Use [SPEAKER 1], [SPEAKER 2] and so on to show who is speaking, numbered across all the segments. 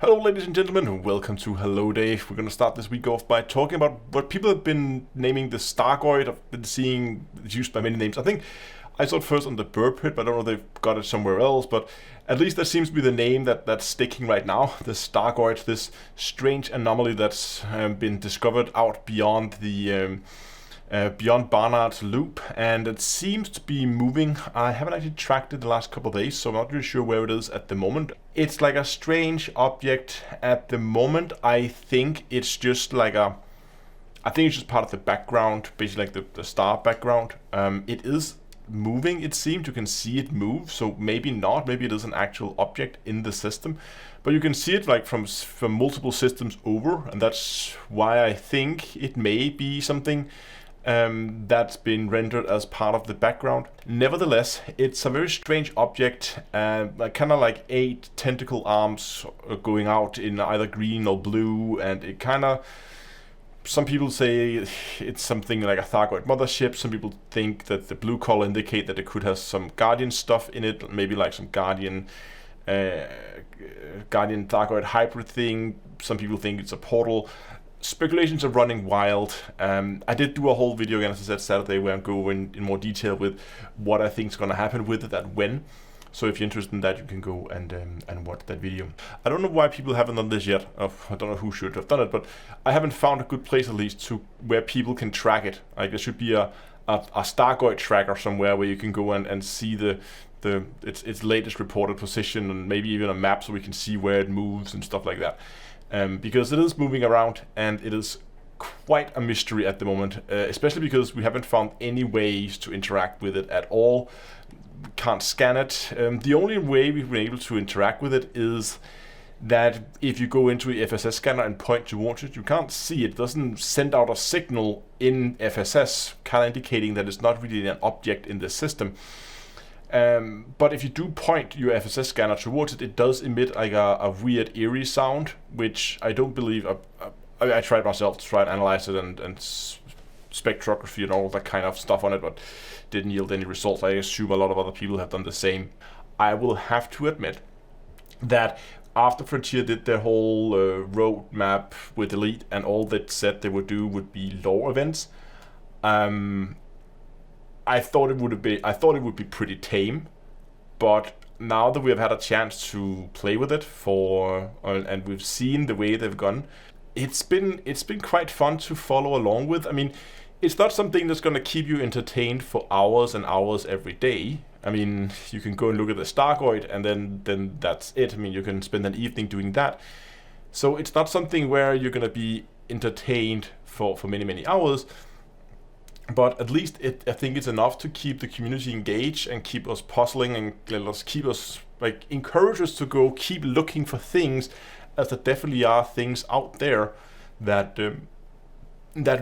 [SPEAKER 1] Hello ladies and gentlemen, welcome to Hello Day. We're going to start this week off by talking about what people have been naming the StarGoid. I've been seeing it's used by many names. I think I saw it first on the Burp Pit, but I don't know if they've got it somewhere else, but at least that seems to be the name that's sticking right now. The StarGoid, this strange anomaly that's been discovered out beyond the beyond Barnard's loop, and it seems to be moving. I haven't actually tracked it the last couple of days, so I'm not really sure where it is at the moment. It's like a strange object at the moment. I think it's just like I think it's just part of the background, basically like the star background. It is moving, it seems. You can see it move, so maybe not. Maybe it is an actual object in the system. But you can see it like from multiple systems over, and that's why I think it may be something that's been rendered as part of the background. Nevertheless, it's a very strange object, kind of like 8 tentacle arms going out in either green or blue, and it kind of, some people say it's something like a StarGoid mothership. Some people think that the blue color indicate that it could have some Guardian stuff in it, maybe like some Guardian StarGoid hybrid thing. Some people think it's a portal. Speculations are running wild. I did do a whole video again, as I said, Saturday, where I'm going in more detail with what I think is going to happen with it and when. So if you're interested in that, you can go and watch that video. I don't know why people haven't done this yet. I don't know who should have done it, but I haven't found a good place, at least, to where people can track it. Like there should be a StarGoid tracker somewhere where you can go and see its latest reported position, and maybe even a map so we can see where it moves and stuff like that. Because it is moving around, and it is quite a mystery at the moment, especially because we haven't found any ways to interact with it at all. We can't scan it. The only way we've been able to interact with it is that if you go into the FSS scanner and point towards it, you can't see it. It doesn't send out a signal in FSS, kind of indicating that it's not really an object in the system. But if you do point your FSS scanner towards it, it does emit like a weird eerie sound, which I don't believe. I tried myself to try and analyze it and spectrography and all that kind of stuff on it, but didn't yield any results. I assume a lot of other people have done the same. I will have to admit that after Frontier did their whole roadmap with Elite, and all that said they would do would be lore events, I thought it would be pretty tame, but now that we have had a chance to play with it and we've seen the way they've gone, it's been quite fun to follow along with. I mean, it's not something that's going to keep you entertained for hours and hours every day. I mean, you can go and look at the StarGoid, and then that's it. I mean, you can spend an evening doing that. So it's not something where you're going to be entertained for many hours. But at least I think it's enough to keep the community engaged and keep us puzzling, and encourage us to keep looking for things, as there definitely are things out there that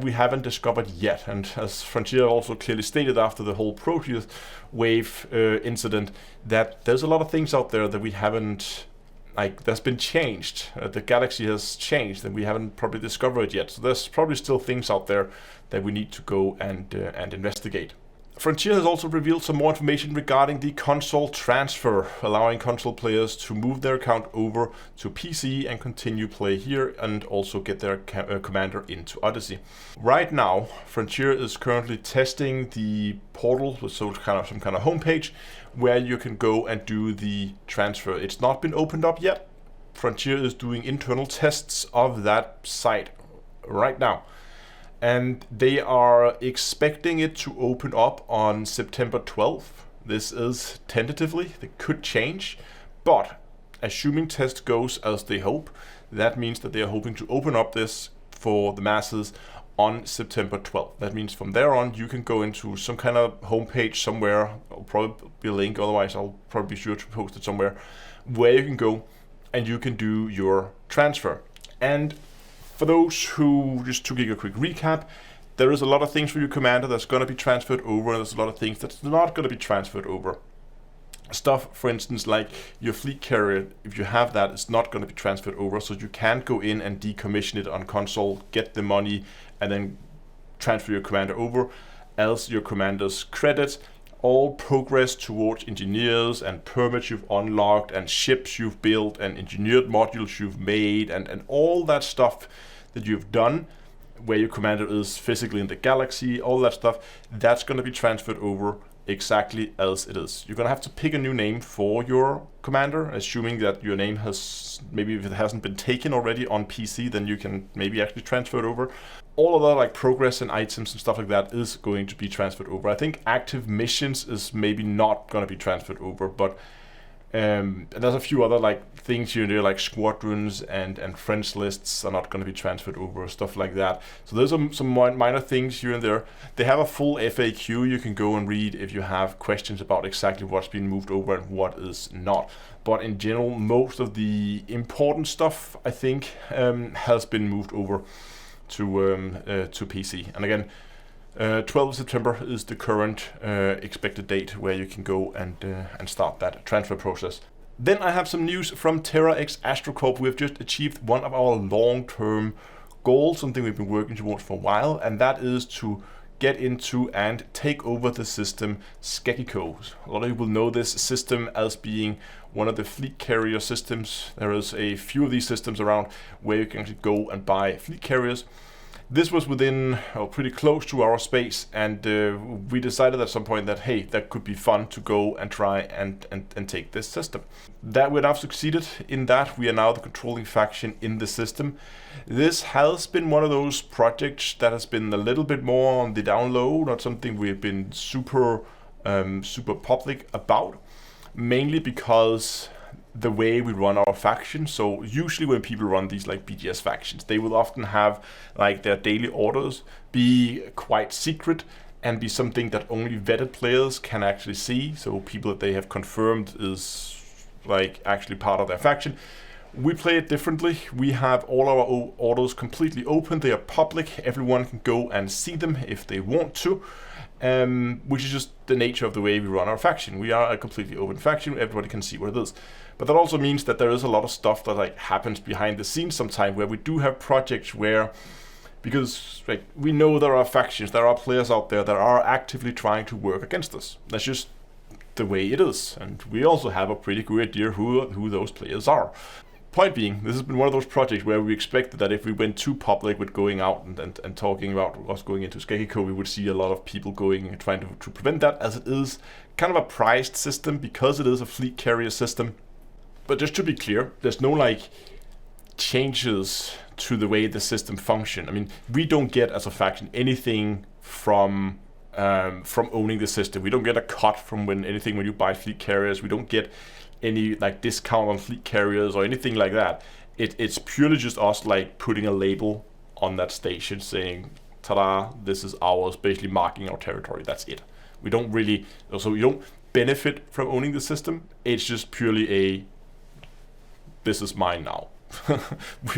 [SPEAKER 1] we haven't discovered yet. And as Frontier also clearly stated after the whole Proteus wave incident, that there's a lot of things out there that we haven't, that's been changed. The galaxy has changed, and we haven't probably discovered it yet. So there's probably still things out there that we need to go and investigate. Frontier has also revealed some more information regarding the console transfer, allowing console players to move their account over to PC and continue play here, and also get their commander into Odyssey. Right now, Frontier is currently testing the portal, so some kind of homepage where you can go and do the transfer. It's not been opened up yet. Frontier is doing internal tests of that site right now, and they are expecting it to open up on September 12th. This is tentatively, they could change, but assuming test goes as they hope, that means that they are hoping to open up this for the masses on September 12th. That means from there on, you can go into some kind of homepage somewhere. I'll probably be a link, otherwise I'll probably be sure to post it somewhere, where you can go and you can do your transfer. And for those who, just to give you a quick recap, there is a lot of things for your commander that's going to be transferred over, and there's a lot of things that's not going to be transferred over. Stuff, for instance, like your fleet carrier, if you have that, it's not going to be transferred over, so you can't go in and decommission it on console, get the money, and then transfer your commander over, else your commander's credits all progress towards engineers and permits you've unlocked and ships you've built and engineered modules you've made and all that stuff that you've done, where your commander is physically in the galaxy, all that stuff, that's going to be transferred over exactly as it is. You're going to have to pick a new name for your commander, assuming that your name has, maybe if it hasn't been taken already on PC, then you can maybe actually transfer it over. All of that, like progress and items and stuff like that, is going to be transferred over. I think active missions is maybe not going to be transferred over, but and there's a few other like things here and there, like squadrons and friends lists are not going to be transferred over, stuff like that. So there's some minor things here and there. They have a full FAQ you can go and read if you have questions about exactly what's been moved over and what is not. But in general, most of the important stuff, I think, has been moved over to PC. And again, 12th of September is the current expected date where you can go and start that transfer process. Then I have some news from Terra-EX Astrocorp. We have just achieved one of our long-term goals, something we've been working towards for a while, and that is to get into and take over the system Skekiko. A lot of people know this system as being one of the fleet carrier systems. There is a few of these systems around where you can actually go and buy fleet carriers. This was within, pretty close to our space, and we decided at some point that, hey, that could be fun to go and try and take this system. That we have succeeded in that. We are now the controlling faction in the system. This has been one of those projects that has been a little bit more on the down low, not something we've been super public about, mainly because the way we run our faction. So usually when people run these like BGS factions, they will often have like their daily orders be quite secret and be something that only vetted players can actually see. So people that they have confirmed is like actually part of their faction. We play it differently. We have all our orders completely open. They are public. Everyone can go and see them if they want to. Which is just the nature of the way we run our faction. We are a completely open faction. Everybody can see what it is. But that also means that there is a lot of stuff that like happens behind the scenes sometimes, where we do have projects where, because like we know there are factions, there are players out there that are actively trying to work against us. That's just the way it is, and we also have a pretty good idea who those players are. Point being, this has been one of those projects where we expected that if we went too public with going out and talking about what's going into Skekiko, we would see a lot of people going and trying to prevent that, as it is kind of a prized system because it is a fleet carrier system. But just to be clear, there's no like changes to the way the system function. I mean, we don't get as a faction anything from owning the system. We don't get a cut from when you buy fleet carriers. We don't get any like discount on fleet carriers or anything like that. It's purely just us like putting a label on that station saying, ta-da, this is ours, basically marking our territory. That's it. We don't benefit from owning the system. It's just purely a, this is mine now.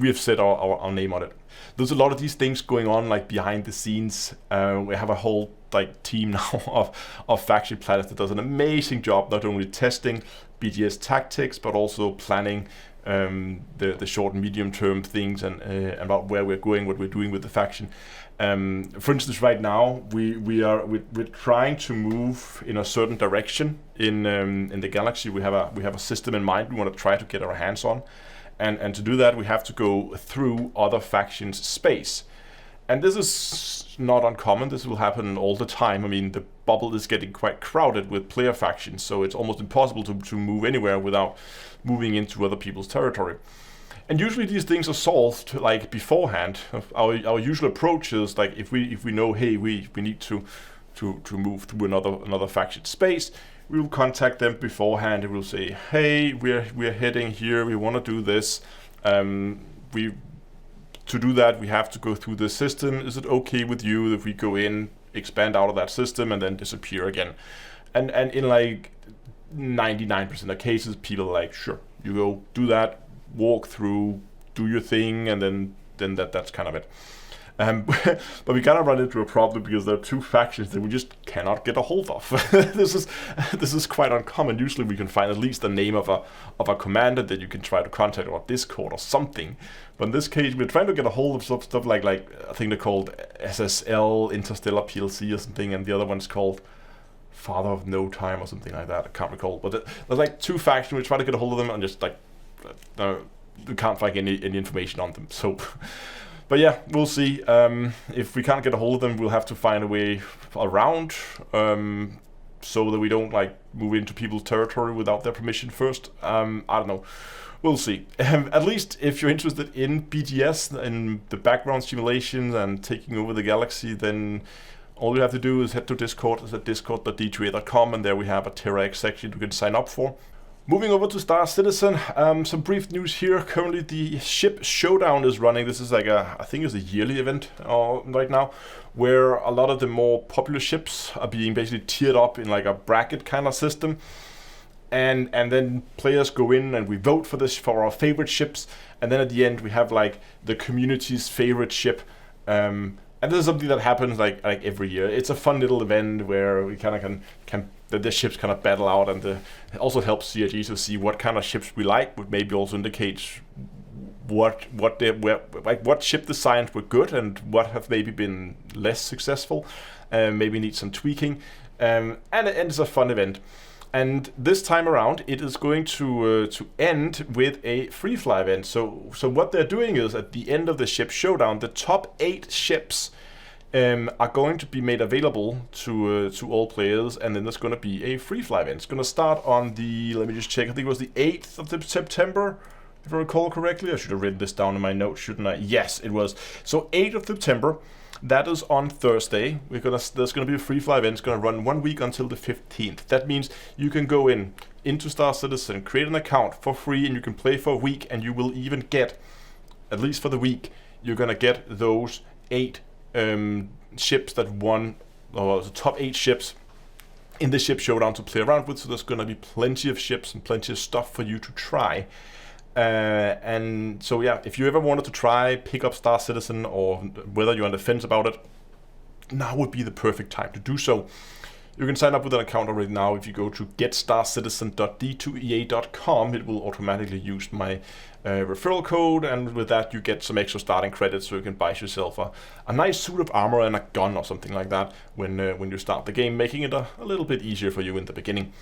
[SPEAKER 1] we have set our name on it. There's a lot of these things going on like behind the scenes. We have a whole like team now of faction planners that does an amazing job, not only testing BGS tactics but also planning the short and medium term things and about where we're going, what we're doing with the faction. For instance, right now we're trying to move in a certain direction in the galaxy. We have a system in mind we want to try to get our hands on. And to do that, we have to go through other factions' space. And this is not uncommon. This will happen all the time. I mean, the bubble is getting quite crowded with player factions, so it's almost impossible to move anywhere without moving into other people's territory. And usually these things are solved like beforehand. Our usual approach is like if we know, hey, we need to move through another faction space, we will contact them beforehand and we'll say, hey, we're heading here, we want to do this. To do that, we have to go through the system. Is it okay with you if we go in, expand out of that system, and then disappear again? And in like 99% of cases, people are like, sure, you go do that, walk through, do your thing, and then that's kind of it. But we kind of run into a problem because there are two factions that we just cannot get a hold of. This is quite uncommon. Usually we can find at least the name of a commander that you can try to contact or Discord or something. But in this case, we're trying to get a hold of stuff like I think they're called SSL Interstellar PLC or something, and the other one's called Father of No Time or something like that. I can't recall. But there's like 2 factions. We try to get a hold of them and just like we can't find any information on them. So, but yeah, we'll see. If we can't get a hold of them, we'll have to find a way around, so that we don't like move into people's territory without their permission first. I don't know. We'll see. At least if you're interested in BGS and the background simulations and taking over the galaxy, then all you have to do is head to Discord. It's at discord.d2a.com, and there we have a Terra-EX section you can sign up for. Moving over to Star Citizen, some brief news here. Currently the ship Showdown is running. This is like I think it's a yearly event right now, where a lot of the more popular ships are being basically tiered up in like a bracket kind of system. And then players go in and we vote for our favorite ships, and then at the end we have like the community's favorite ship. And this is something that happens like every year. It's a fun little event where we kind of can the ships kind of battle out, and it also helps CRG to see what kind of ships we like, but maybe also indicates what ship designs were good and what have maybe been less successful, maybe need some tweaking, and it's a fun event. And this time around, it is going to end with a free fly event. So what they're doing is, at the end of the ship Showdown, the top 8 ships are going to be made available to all players, and then there's going to be a free fly event. It's going to start on the, let me just check, I think it was the 8th of September, if I recall correctly. I should have written this down in my notes, shouldn't I? Yes, it was. So 8th of September. That is on Thursday. There's gonna be a free fly event. It's gonna run 1 week until the 15th. That means you can go into Star Citizen, create an account for free, and you can play for a week, and you will even get, at least for the week, you're gonna get those 8 ships that won, or the top 8 ships in the ship Showdown to play around with. So there's gonna be plenty of ships and plenty of stuff for you to try. And so yeah, if you ever wanted to pick up Star Citizen, or whether you're on the fence about it, now would be the perfect time to do so. You can sign up with an account already now. If you go to getstarcitizen.d2ea.com, it will automatically use my referral code, and with that you get some extra starting credits, so you can buy yourself a nice suit of armor and a gun or something like that when you start the game, making it a little bit easier for you in the beginning.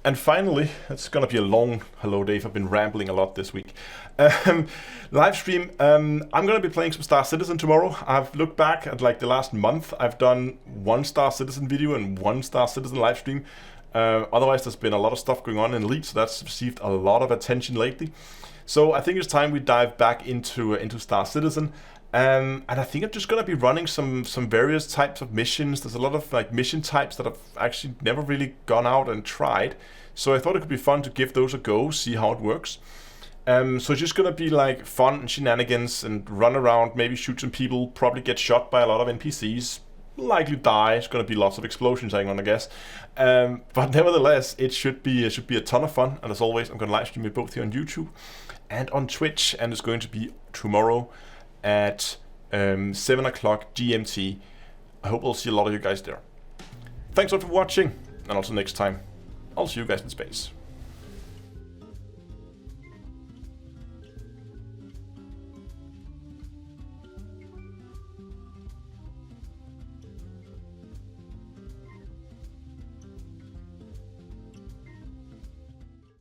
[SPEAKER 1] And finally, it's gonna be a long hello, Dave. I've been rambling a lot this week. Live stream. I'm gonna be playing some Star Citizen tomorrow. I've looked back at like the last month. I've done 1 Star Citizen video and 1 Star Citizen live stream. Otherwise, there's been a lot of stuff going on in Elite, so that's received a lot of attention lately. So I think it's time we dive back into Star Citizen. And I think I'm just gonna be running some various types of missions. There's a lot of like mission types that I've actually never really gone out and tried. So I thought it could be fun to give those a go, see how it works. So it's just gonna be like fun and shenanigans and run around, maybe shoot some people, probably get shot by a lot of NPCs, likely die. It's gonna be lots of explosions, I'm gonna guess. But nevertheless, it should be a ton of fun. And as always, I'm gonna live stream it both here on YouTube and on Twitch, and it's going to be tomorrow at 7 o'clock GMT. I hope I'll see a lot of you guys there. Thanks a lot for watching, and also next time, I'll see you guys in space.